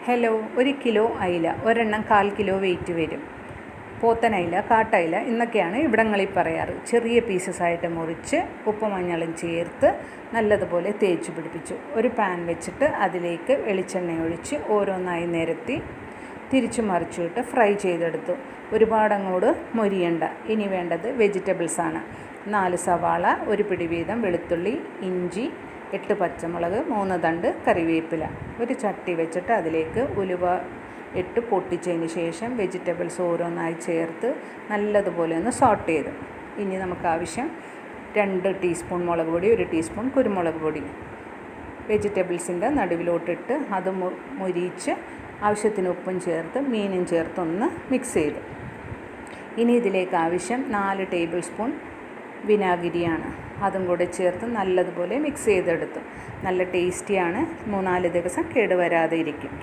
Hello, 1 kilo അയില, ഒരെണ്ണം 1/4 kilo weight വരും. പോത്തനയില, കാട്ടയില എന്നൊക്കെയാണ് ഇവിടങ്ങളിൽ പറയാറ്. ചെറിയ പീസസായിട്ട് മുറിച്ച് ഉപ്പും മഞ്ഞളും ചേർത്ത് നല്ലതുപോലെ തേച്ച് പിടിപ്പിച്ചു. ഒരു പാൻ വെച്ചിട്ട് അതിലേക്ക് വെളിച്ചെണ്ണ ഒഴിച്ച് ഓരോന്നായി നിരത്തി തിരിച്ചു മറിച്ചിട്ട് ഫ്രൈ ചെയ്തെടുത്തു. ഒരുപാടങ്ങോട്ട് മൊരിയണ്ട. ഇനി വേണ്ടത് വെജിറ്റബിൾസാണ്. 4 സവാള, 1 പിടി വീതം വെളുത്തുള്ളി, ഇഞ്ചി, 8 പച്ചമുളക്, 3 തണ്ട് കറിവേപ്പില. ഒരു ചട്ടി വെച്ചിട്ട് അതിലേക്ക് ഉലുവ ഇട്ട് പൊട്ടിച്ചതിന് ശേഷം വെജിറ്റബിൾസ് ഓരോന്നായി ചേർത്ത് നല്ലതുപോലെ ഒന്ന് സോട്ട് ചെയ്തു. ഇനി നമുക്ക് ആവശ്യം 2 ടീസ്പൂൺ മുളക് പൊടി, 1 ടീസ്പൂൺ കുരുമുളക് പൊടി. വെജിറ്റബിൾസിൻ്റെ നടുവിലോട്ടിട്ട് അത് മൊരിയിച്ച് ആവശ്യത്തിന് ഉപ്പും ചേർത്ത് മീനും ചേർത്തൊന്ന് മിക്സ് ചെയ്തു. ഇനി ഇതിലേക്ക് ആവശ്യം 4 ടേബിൾ സ്പൂൺ വിനാഗിരിയാണ്. അതും കൂടെ ചേർത്ത് നല്ലതുപോലെ മിക്സ് ചെയ്തെടുത്തു. നല്ല ടേസ്റ്റിയാണ്. 3-4 ദിവസം കേടുവരാതെ ഇരിക്കും.